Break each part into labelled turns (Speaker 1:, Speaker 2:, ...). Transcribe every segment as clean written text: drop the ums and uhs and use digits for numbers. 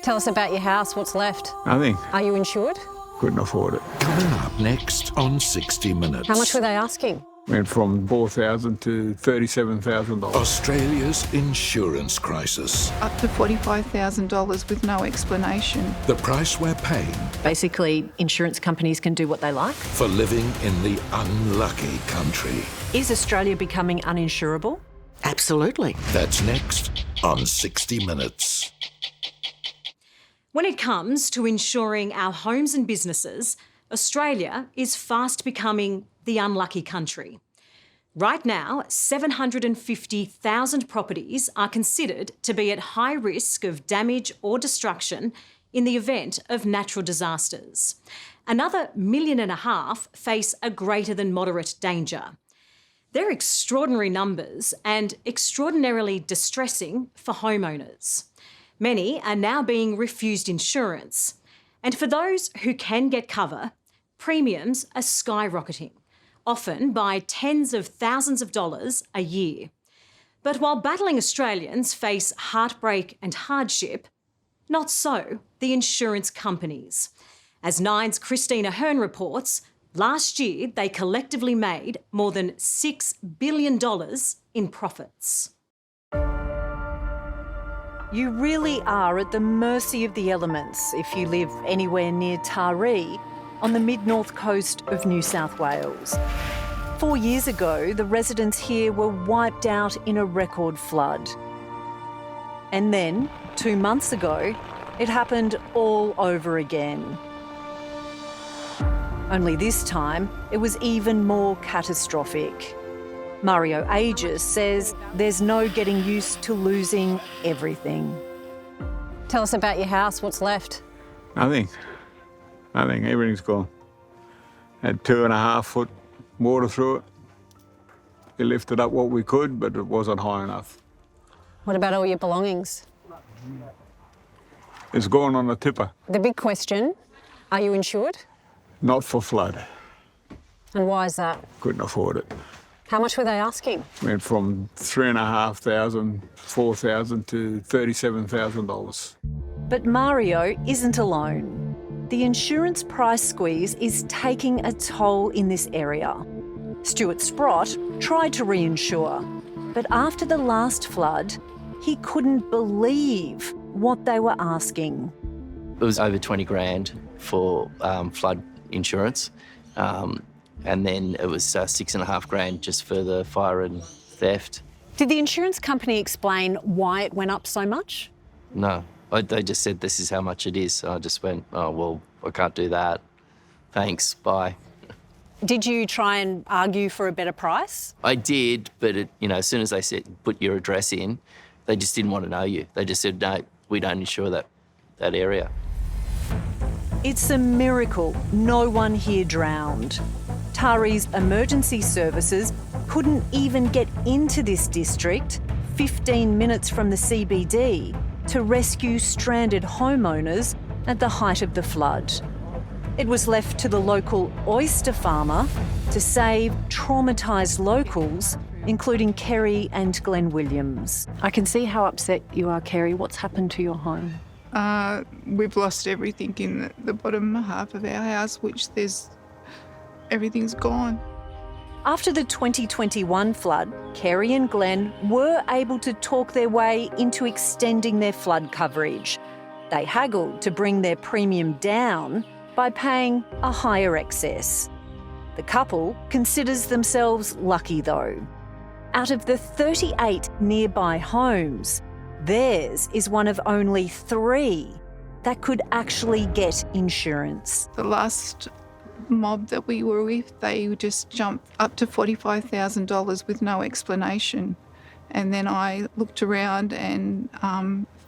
Speaker 1: Tell us about your house, what's left?
Speaker 2: Nothing.
Speaker 1: Are you insured?
Speaker 2: Couldn't afford it.
Speaker 3: Coming up next on 60 Minutes.
Speaker 1: How much were they asking?
Speaker 2: Went from $4,000 to $37,000.
Speaker 3: Australia's insurance crisis.
Speaker 4: Up to $45,000 with no explanation.
Speaker 3: The price we're paying
Speaker 5: Basically, insurance companies can do what they like.
Speaker 3: for living in the unlucky country.
Speaker 5: Is Australia becoming uninsurable?
Speaker 6: Absolutely.
Speaker 3: That's next on 60 Minutes.
Speaker 7: When it comes to insuring our homes and businesses, Australia is fast becoming the unlucky country. Right now, 750,000 properties are considered to be at high risk of damage or destruction in the event of natural disasters. Another 1.5 million face a greater than moderate danger. They're extraordinary numbers and extraordinarily distressing for homeowners. Many are now being refused insurance. And for those who can get cover, premiums are skyrocketing, often by tens of thousands of dollars a year. But while battling Australians face heartbreak and hardship, not so the insurance companies. As Nine's Christina Hearn reports, last year they collectively made more than $6 billion in profits.
Speaker 5: You really are at the mercy of the elements if you live anywhere near Tari on the mid-north coast of New South Wales. 4 years ago, the residents here were wiped out in a record flood. And then, 2 months ago, it happened all over again. Only this time, it was even more catastrophic. Mario Aegis says there's no getting used to losing everything.
Speaker 1: Tell us about your house, what's left?
Speaker 2: Nothing. Nothing. Everything's gone. Had 2.5 foot water through it. We lifted up what we could, but it wasn't high enough.
Speaker 1: What about all your belongings?
Speaker 2: It's gone on the tipper.
Speaker 1: The big question, are you insured?
Speaker 2: Not for flood.
Speaker 1: And why is that?
Speaker 2: Couldn't afford it.
Speaker 1: How much were they asking?
Speaker 2: Went from $3,500, $4,000 to $37,000.
Speaker 5: But Mario isn't alone. The insurance price squeeze is taking a toll in this area. Stuart Sprott tried to reinsure, but after the last flood, he couldn't believe what they were asking.
Speaker 8: It was over 20 grand for flood insurance. And then it was 6.5 grand just for the fire and theft.
Speaker 1: Did the insurance company explain why it went up so much?
Speaker 8: No, they just said this is how much it is. So I just went, oh, well, I can't do that. Thanks, bye.
Speaker 1: Did you try and argue for a better price?
Speaker 8: I did, but as soon as they said, put your address in, they just didn't want to know you. They just said, no, we don't insure that area.
Speaker 5: It's a miracle no one here drowned. Tari's emergency services couldn't even get into this district, 15 minutes from the CBD, to rescue stranded homeowners at the height of the flood. It was left to the local oyster farmer to save traumatised locals, including Kerry and Glenn Williams. I can see how upset you are, Kerry. What's happened to your home?
Speaker 4: We've lost everything in the bottom half of our house, everything's gone.
Speaker 5: After the 2021 flood, Kerry and Glenn were able to talk their way into extending their flood coverage. They haggled to bring their premium down by paying a higher excess. The couple considers themselves lucky though. Out of the 38 nearby homes, theirs is one of only 3 that could actually get insurance.
Speaker 4: The last mob that we were with, they just jumped up to $45,000 with no explanation. And then I looked around and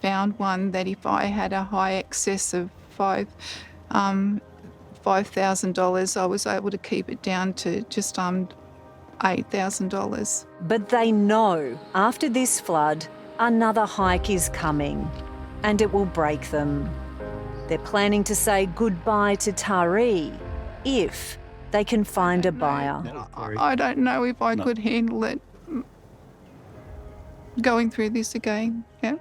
Speaker 4: found one that if I had a high excess of $5,000, I was able to keep it down to just $8,000.
Speaker 5: But they know after this flood, another hike is coming and it will break them. They're planning to say goodbye to Tari if they can find a buyer.
Speaker 4: I don't know if I could handle it going through this again. Yeah.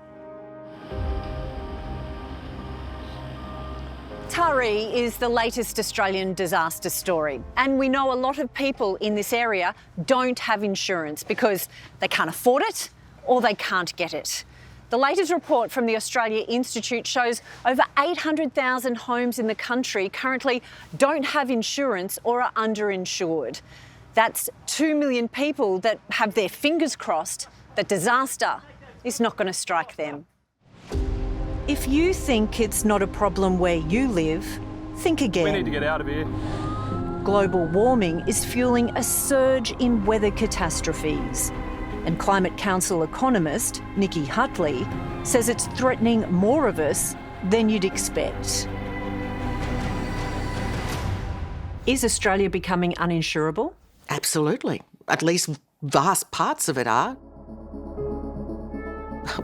Speaker 1: Tari is the latest Australian disaster story, and we know a lot of people in this area don't have insurance because they can't afford it or they can't get it. The latest report from the Australia Institute shows over 800,000 homes in the country currently don't have insurance or are underinsured. That's 2 million people that have their fingers crossed that disaster is not going to strike them.
Speaker 5: If you think it's not a problem where you live, think again.
Speaker 6: We need to get out of here.
Speaker 5: Global warming is fueling a surge in weather catastrophes. And Climate Council economist Nikki Hutley says it's threatening more of us than you'd expect. Is Australia becoming uninsurable?
Speaker 9: Absolutely. At least vast parts of it are.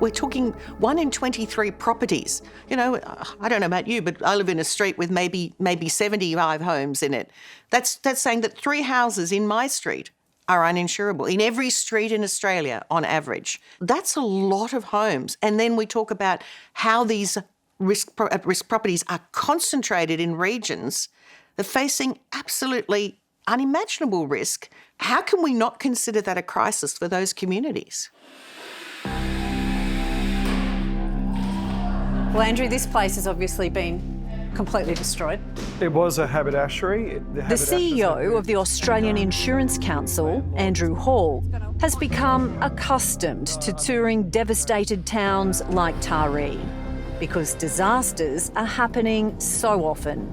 Speaker 9: We're talking 1 in 23 properties. You know, I don't know about you, but I live in a street with maybe 75 homes in it. That's saying that 3 houses in my street are uninsurable in every street in Australia on average. That's a lot of homes. And then we talk about how these at-risk properties are concentrated in regions that are facing absolutely unimaginable risk. How can we not consider that a crisis for those communities?
Speaker 1: Well, Andrew, this place has obviously been completely destroyed.
Speaker 6: It was a haberdashery.
Speaker 5: The CEO of the Australian Insurance Council, Andrew Hall, has become accustomed to touring devastated towns like Tari because disasters are happening so often.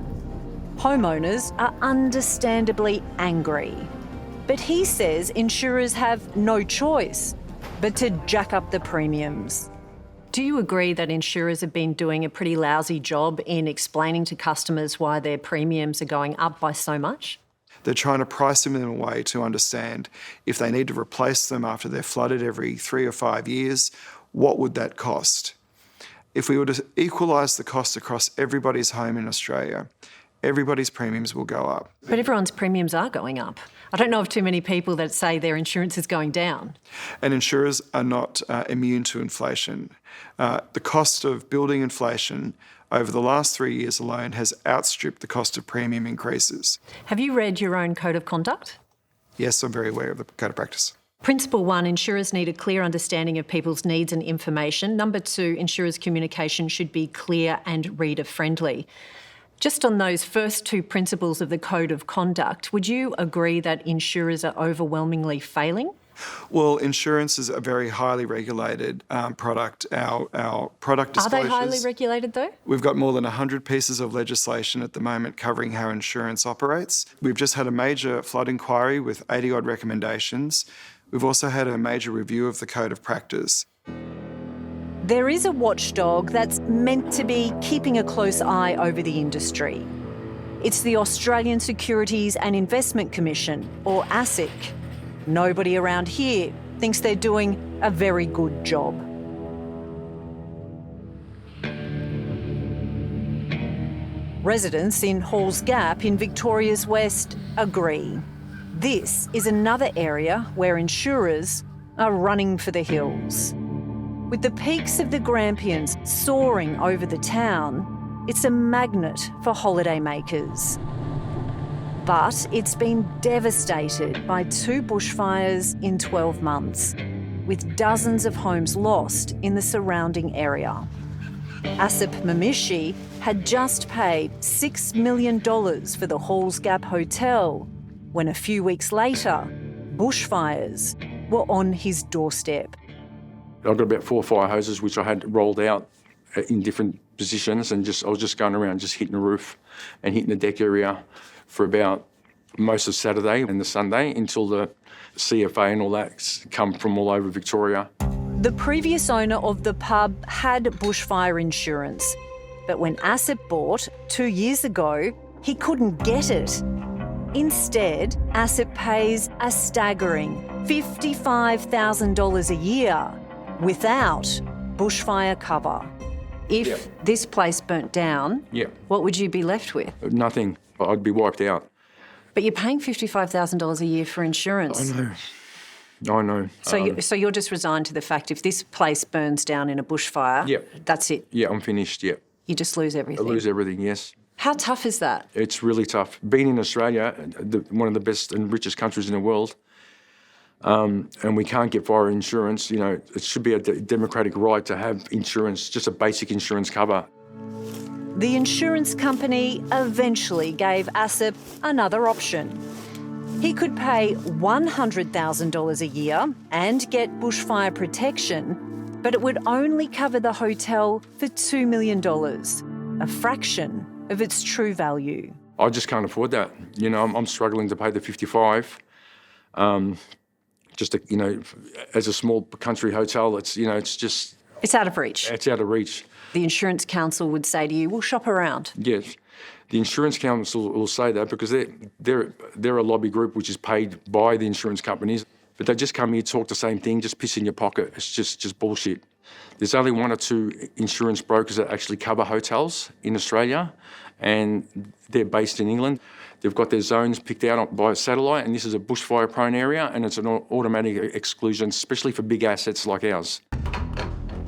Speaker 5: Homeowners are understandably angry. But he says insurers have no choice but to jack up the premiums. Do you agree that insurers have been doing a pretty lousy job in explaining to customers why their premiums are going up by so much?
Speaker 10: They're trying to price them in a way to understand if they need to replace them after they're flooded every 3 or 5 years, what would that cost? If we were to equalise the cost across everybody's home in Australia, everybody's premiums will go up.
Speaker 5: But everyone's premiums are going up. I don't know of too many people that say their insurance is going down.
Speaker 10: And insurers are not immune to inflation. The cost of building inflation over the last 3 years alone has outstripped the cost of premium increases.
Speaker 5: Have you read your own code of conduct?
Speaker 10: Yes, I'm very aware of the code of practice.
Speaker 5: Principle 1, insurers need a clear understanding of people's needs and information. Number 2, insurers' communication should be clear and reader-friendly. Just on those first 2 principles of the code of conduct, would you agree that insurers are overwhelmingly failing?
Speaker 10: Well, insurance is a very highly regulated product. Our product disclosures...
Speaker 5: Are they highly regulated though?
Speaker 10: We've got more than 100 pieces of legislation at the moment covering how insurance operates. We've just had a major flood inquiry with 80-odd recommendations. We've also had a major review of the code of practice.
Speaker 5: There is a watchdog that's meant to be keeping a close eye over the industry. It's the Australian Securities and Investment Commission, or ASIC. Nobody around here thinks they're doing a very good job. Residents in Halls Gap in Victoria's West agree. This is another area where insurers are running for the hills. With the peaks of the Grampians soaring over the town, it's a magnet for holidaymakers. But it's been devastated by 2 bushfires in 12 months, with dozens of homes lost in the surrounding area. Asip Mamishi had just paid $6 million for the Halls Gap Hotel when a few weeks later, bushfires were on his doorstep.
Speaker 11: I've got about 4 or 5 hoses which I had rolled out in different positions, and I was just going around just hitting the roof and hitting the deck area for about most of Saturday and the Sunday until the CFA and all that come from all over Victoria.
Speaker 5: The previous owner of the pub had bushfire insurance, but when Asip bought 2 years ago, he couldn't get it. Instead, Asip pays a staggering $55,000 a year without bushfire cover. If this place burnt down, what would you be left with?
Speaker 11: Nothing. I'd be wiped out.
Speaker 5: But you're paying $55,000 a year for insurance.
Speaker 11: I know.
Speaker 5: So you're just resigned to the fact if this place burns down in a bushfire, that's it?
Speaker 11: Yeah, I'm finished,
Speaker 5: You just lose everything?
Speaker 11: I lose everything, yes.
Speaker 1: How tough is that?
Speaker 11: It's really tough. Being in Australia, one of the best and richest countries in the world, and we can't get fire insurance, it should be a democratic right to have insurance, just a basic insurance cover.
Speaker 5: The insurance company eventually gave Asip another option. He could pay $100,000 a year and get bushfire protection, but it would only cover the hotel for $2 million, a fraction of its true value.
Speaker 11: I just can't afford that. I'm struggling to pay the 55. As a small country hotel, it's just...
Speaker 1: It's out of reach.
Speaker 11: It's out of reach.
Speaker 1: The Insurance Council would say to you, we'll shop around.
Speaker 11: Yes. The Insurance Council will say that because they're a lobby group which is paid by the insurance companies, but they just come here, talk the same thing, just piss in your pocket. It's just bullshit. There's only 1 or 2 insurance brokers that actually cover hotels in Australia, and they're based in England. They've got their zones picked out by satellite, and this is a bushfire-prone area, and it's an automatic exclusion, especially for big assets like ours.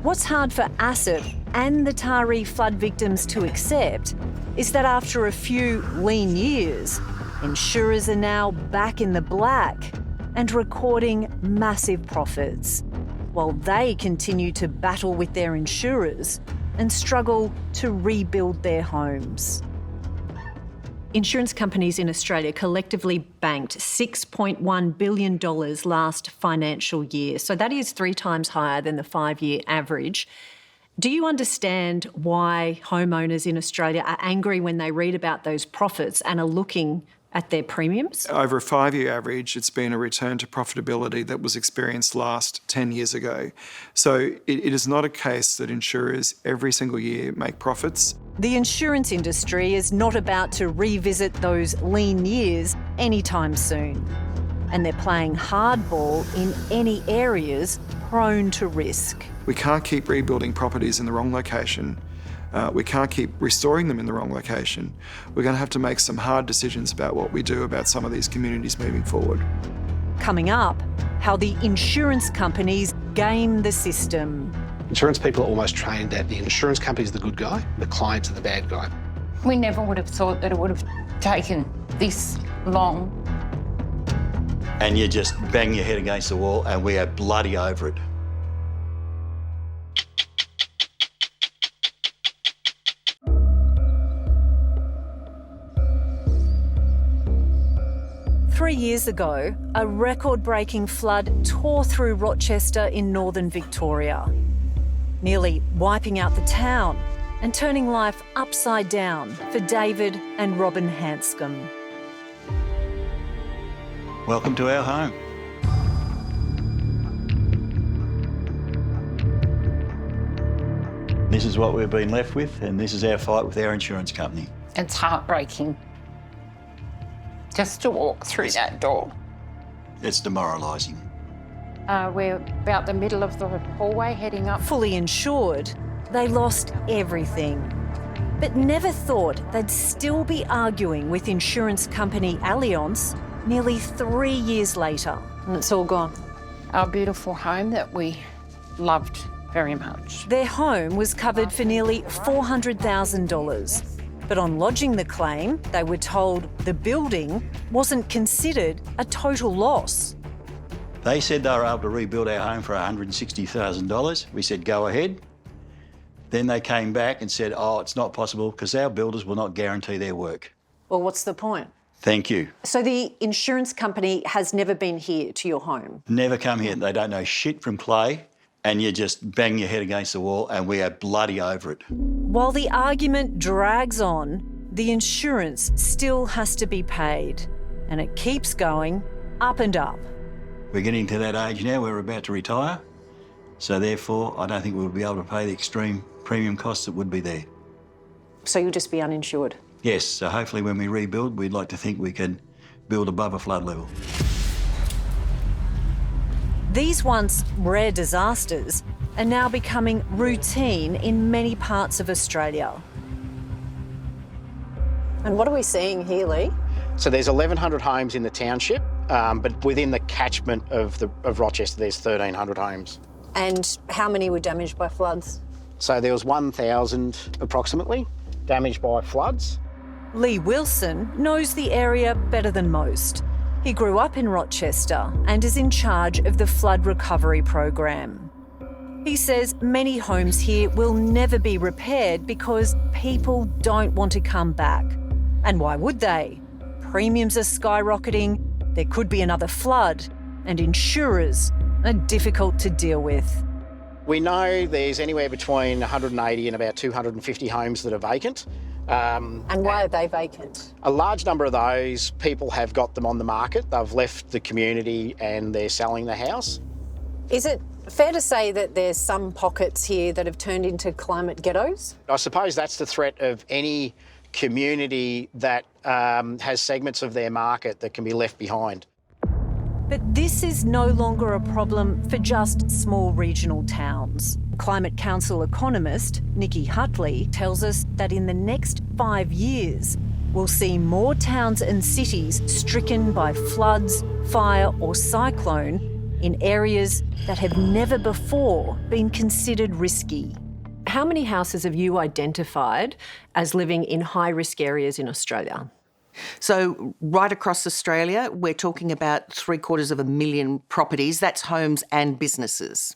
Speaker 5: What's hard for Asip and the Tari flood victims to accept is that after a few lean years, insurers are now back in the black and recording massive profits, while they continue to battle with their insurers and struggle to rebuild their homes. Insurance companies in Australia collectively banked $6.1 billion last financial year. So that is 3 times higher than the 5-year average. Do you understand why homeowners in Australia are angry when they read about those profits and are looking at their premiums?
Speaker 10: Over a 5-year average, it's been a return to profitability that was experienced last 10 years ago. So it is not a case that insurers every single year make profits.
Speaker 5: The insurance industry is not about to revisit those lean years anytime soon. And they're playing hardball in any areas prone to risk.
Speaker 10: We can't keep rebuilding properties in the wrong location. We can't keep restoring them in the wrong location. We're going to have to make some hard decisions about what we do about some of these communities moving forward.
Speaker 5: Coming up, how the insurance companies game the system.
Speaker 12: Insurance people are almost trained that the insurance company is the good guy, the clients are the bad guy.
Speaker 13: We never would have thought that it would have taken this long.
Speaker 14: And you just bang your head against the wall and we are bloody over it.
Speaker 5: Three years ago, a record-breaking flood tore through Rochester in northern Victoria, nearly wiping out the town and turning life upside down for David and Robin Hanscom.
Speaker 14: Welcome to our home. This is what we've been left with, and this is our fight with our insurance company.
Speaker 13: It's heartbreaking just to walk through that door.
Speaker 14: It's demoralising.
Speaker 13: We're about the middle of the hallway heading up.
Speaker 5: Fully insured, they lost everything, but never thought they'd still be arguing with insurance company Allianz nearly 3 years later.
Speaker 1: And it's all gone.
Speaker 13: Our beautiful home that we loved very much.
Speaker 5: Their home was covered for nearly $400,000. But on lodging the claim, they were told the building wasn't considered a total loss.
Speaker 14: They said they were able to rebuild our home for $160,000. We said, go ahead. Then they came back and said, oh, it's not possible because our builders will not guarantee their work.
Speaker 1: Well, what's the point?
Speaker 14: Thank you.
Speaker 1: So the insurance company has never been here to your home?
Speaker 14: Never come here. They don't know shit from clay, and you just bang your head against the wall and we are bloody over it.
Speaker 5: While the argument drags on, the insurance still has to be paid, and it keeps going up and up.
Speaker 14: We're getting to that age now where we're about to retire, so therefore I don't think we'll be able to pay the extreme premium costs that would be there.
Speaker 1: So you'll just be uninsured?
Speaker 14: Yes, so hopefully when we rebuild, we'd like to think we can build above a flood level.
Speaker 5: These once rare disasters are now becoming routine in many parts of Australia.
Speaker 1: And what are we seeing here, Lee?
Speaker 12: So there's 1,100 homes in the township, but within the catchment of Rochester, there's 1,300 homes.
Speaker 1: And how many were damaged by floods?
Speaker 12: So there was 1,000 approximately damaged by floods.
Speaker 5: Lee Wilson knows the area better than most. He grew up in Rochester and is in charge of the flood recovery program. He says many homes here will never be repaired because people don't want to come back. And why would they? Premiums are skyrocketing, there could be another flood, and insurers are difficult to deal with.
Speaker 12: We know there's anywhere between 180 and about 250 homes that are vacant.
Speaker 1: And why are they vacant?
Speaker 12: A large number of those people have got them on the market. They've left the community and they're selling the house.
Speaker 1: Is it fair to say that there's some pockets here that have turned into climate ghettos?
Speaker 12: I suppose that's the threat of any community that has segments of their market that can be left behind.
Speaker 5: But this is no longer a problem for just small regional towns. Climate Council economist Nikki Hutley tells us that in the next 5 years, we'll see more towns and cities stricken by floods, fire or cyclone in areas that have never before been considered risky. How many houses have you identified as living in high-risk areas in Australia?
Speaker 9: So right across Australia, we're talking about 750,000 properties. That's homes and businesses.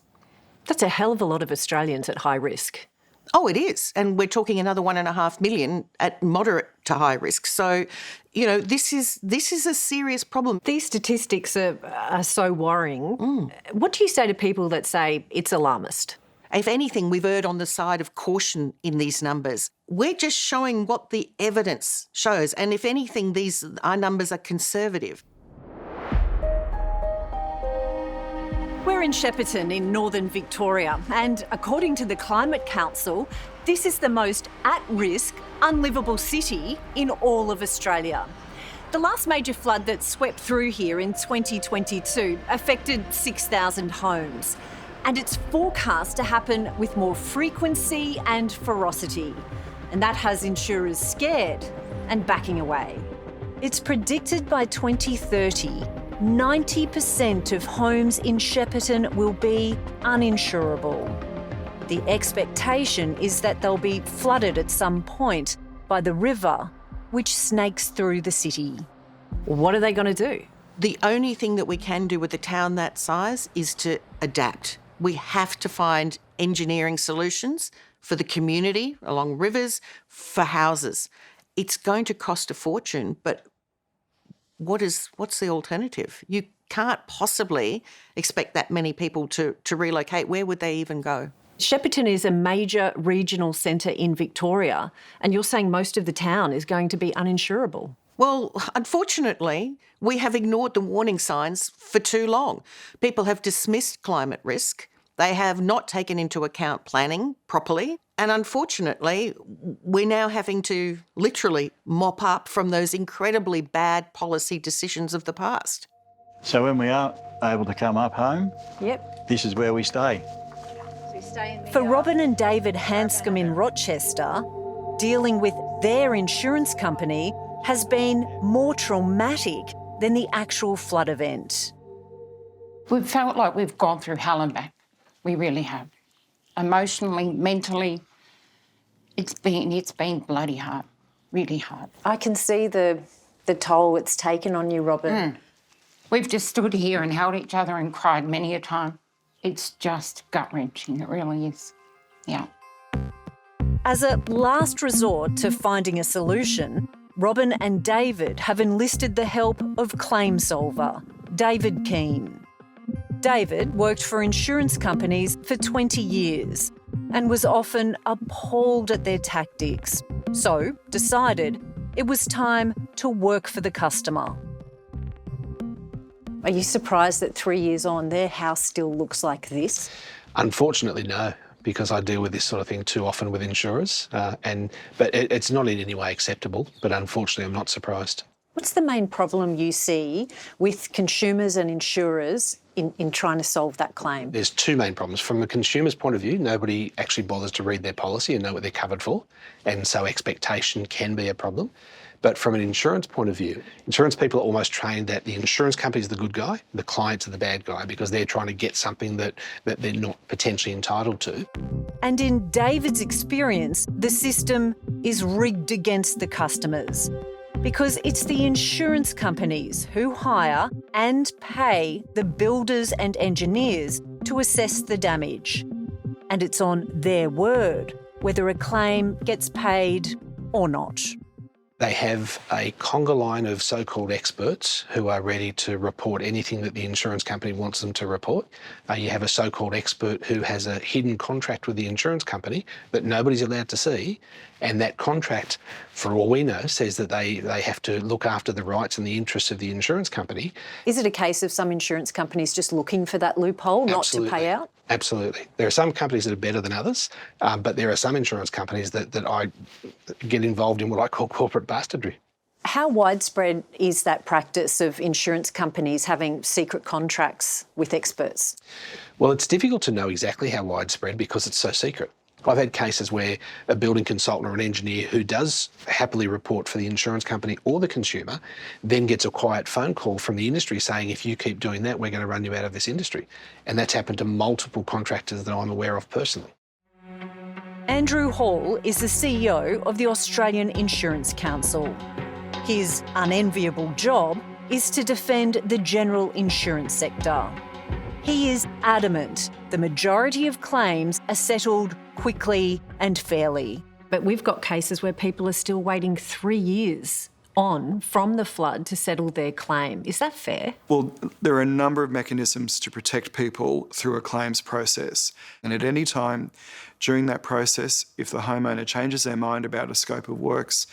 Speaker 5: That's a hell of a lot of Australians at high risk.
Speaker 9: Oh, it is. And we're talking another 1.5 million at moderate to high risk. So, you know, this is a serious problem.
Speaker 5: These statistics are so worrying. What do you say to people that say it's alarmist?
Speaker 9: If anything, we've erred on the side of caution in these numbers. We're just showing what the evidence shows. And if anything, our numbers are conservative.
Speaker 5: We're in Shepparton in northern Victoria, and according to the Climate Council, this is the most at-risk, unlivable city in all of Australia. The last major flood that swept through here in 2022 affected 6,000 homes, and it's forecast to happen with more frequency and ferocity, and that has insurers scared and backing away. It's predicted by 2030, 90% of homes in Shepparton will be uninsurable. The expectation is that they'll be flooded at some point by the river, which snakes through the city. What are they going to do?
Speaker 9: The only thing that we can do with a town that size is to adapt. We have to find engineering solutions for the community along rivers, for houses. It's going to cost a fortune, but what's the alternative? You can't possibly expect that many people to relocate. Where would they even go?
Speaker 5: Shepparton is a major regional centre in Victoria, and you're saying most of the town is going to be uninsurable.
Speaker 9: Well, unfortunately, we have ignored the warning signs for too long. People have dismissed climate risk. They have not taken into account planning properly. And unfortunately, we're now having to literally mop up from those incredibly bad policy decisions of the past.
Speaker 14: So when we are able to come up home, this is where we stay.
Speaker 5: For Robin and David Hanscom in Rochester, dealing with their insurance company has been more traumatic than the actual flood event.
Speaker 13: We've felt like we've gone through hell and back. We really have. Emotionally, mentally, it's been bloody hard, really hard.
Speaker 1: I can see the toll it's taken on you, Robin.
Speaker 13: We've just stood here and held each other and cried many a time. It's just gut-wrenching, it really is. Yeah.
Speaker 5: As a last resort to finding a solution, Robin and David have enlisted the help of claim solver, David Keane. David worked for insurance companies for 20 years and was often appalled at their tactics, so decided it was time to work for the customer.
Speaker 1: Are you surprised that 3 years on, their house still looks like this?
Speaker 15: Unfortunately, no, because I deal with this sort of thing too often with insurers, but it's not in any way acceptable, but unfortunately I'm not surprised.
Speaker 1: What's the main problem you see with consumers and insurers in trying to solve that claim?
Speaker 15: There's two main problems. From the consumer's point of view, nobody actually bothers to read their policy and know what they're covered for, and so expectation can be a problem. But from an insurance point of view, insurance people are almost trained that the insurance company is the good guy, the clients are the bad guy, because they're trying to get something that they're not potentially entitled to.
Speaker 5: And in David's experience, the system is rigged against the customers because it's the insurance companies who hire and pay the builders and engineers to assess the damage. And it's on their word whether a claim gets paid or not.
Speaker 15: They have a conga line of so-called experts who are ready to report anything that the insurance company wants them to report. You have a so-called expert who has a hidden contract with the insurance company that nobody's allowed to see, and that contract, for all we know, says that they have to look after the rights and the interests of the insurance company.
Speaker 1: Is it a case of some insurance companies just looking for that loophole, not to pay out?
Speaker 15: Absolutely. There are some companies that are better than others, but there are some insurance companies that I get involved in what I call corporate bastardry.
Speaker 1: How widespread is that practice of insurance companies having secret contracts with experts?
Speaker 15: Well, it's difficult to know exactly how widespread because it's so secret. I've had cases where a building consultant or an engineer who does happily report for the insurance company or the consumer then gets a quiet phone call from the industry saying, if you keep doing that, we're going to run you out of this industry. And that's happened to multiple contractors that I'm aware of personally.
Speaker 5: Andrew Hall is the CEO of the Australian Insurance Council. His unenviable job is to defend the general insurance sector. He is adamant the majority of claims are settled quickly and fairly. But we've got cases where people are still waiting 3 years on from the flood to settle their claim. Is that fair?
Speaker 10: Well, there are a number of mechanisms to protect people through a claims process. And at any time during that process, if the homeowner changes their mind about a scope of works,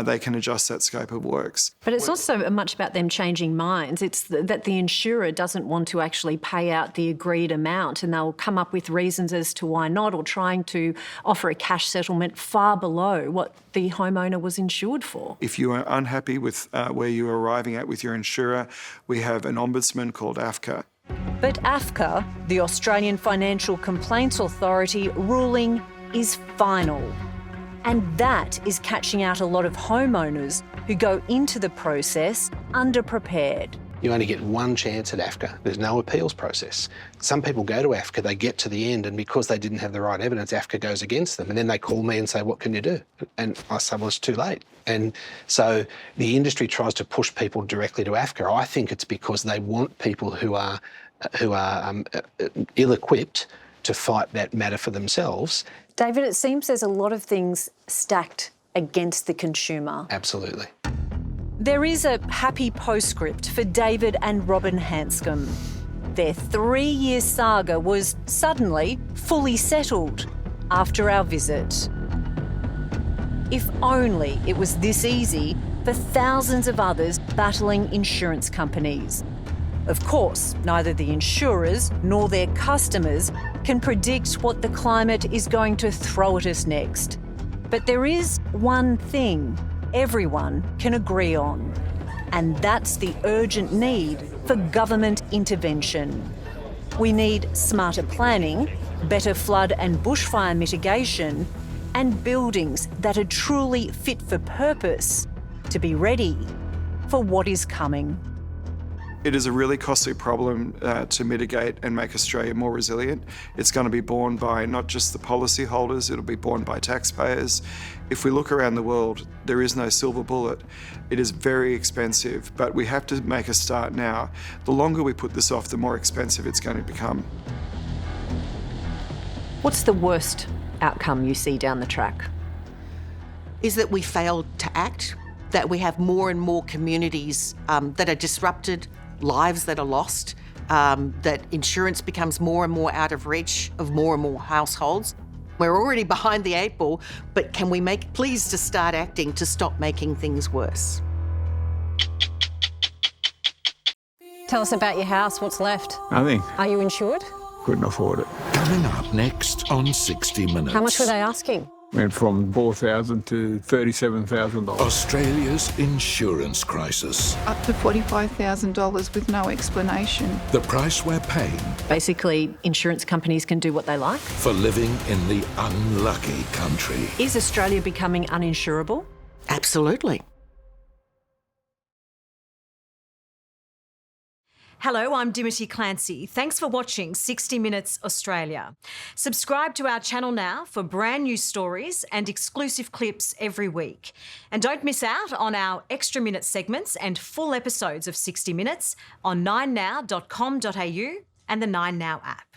Speaker 10: they can adjust that scope of works.
Speaker 1: But it's also much about them changing minds. It's that the insurer doesn't want to actually pay out the agreed amount, and they'll come up with reasons as to why not, or trying to offer a cash settlement far below what the homeowner was insured for.
Speaker 10: If you are unhappy with where you are arriving at with your insurer, we have an ombudsman called AFCA.
Speaker 5: But AFCA, the Australian Financial Complaints Authority, ruling is final. And that is catching out a lot of homeowners who go into the process underprepared.
Speaker 15: You only get one chance at AFCA. There's no appeals process. Some people go to AFCA, they get to the end, and because they didn't have the right evidence, AFCA goes against them. And then they call me and say, what can you do? And I say, well, it's too late. And so the industry tries to push people directly to AFCA. I think it's because they want people who are ill-equipped to fight that matter for themselves.
Speaker 1: David, it seems there's a lot of things stacked against the consumer.
Speaker 15: Absolutely.
Speaker 5: There is a happy postscript for David and Robin Hanscom. Their 3-year saga was suddenly fully settled after our visit. If only it was this easy for thousands of others battling insurance companies. Of course, neither the insurers nor their customers can predict what the climate is going to throw at us next. But there is one thing everyone can agree on, and that's the urgent need for government intervention. We need smarter planning, better flood and bushfire mitigation, and buildings that are truly fit for purpose to be ready for what is coming.
Speaker 10: It is a really costly problem to mitigate and make Australia more resilient. It's going to be borne by not just the policyholders, it'll be borne by taxpayers. If we look around the world, there is no silver bullet. It is very expensive, but we have to make a start now. The longer we put this off, the more expensive it's going to become.
Speaker 1: What's the worst outcome you see down the track?
Speaker 9: Is that we fail to act, that we have more and more communities that are disrupted, lives that are lost, that insurance becomes more and more out of reach of more and more households. We're already behind the 8 ball, but can we please just start acting to stop making things worse?
Speaker 1: Tell us about your house. What's left?
Speaker 2: Nothing.
Speaker 1: Are you insured?
Speaker 2: Couldn't afford it.
Speaker 3: Coming up next on 60 Minutes.
Speaker 1: How much were they asking?
Speaker 2: Went from $4,000 to $37,000.
Speaker 3: Australia's insurance crisis.
Speaker 4: Up to $45,000 with no explanation.
Speaker 3: The price we're paying
Speaker 1: Basically, insurance companies can do what they like.
Speaker 3: for living in the unlucky country.
Speaker 1: Is Australia becoming uninsurable?
Speaker 9: Absolutely.
Speaker 7: Hello, I'm Dimity Clancey. Thanks for watching 60 Minutes Australia. Subscribe to our channel now for brand new stories and exclusive clips every week. And don't miss out on our extra minute segments and full episodes of 60 Minutes on 9now.com.au and the 9Now app.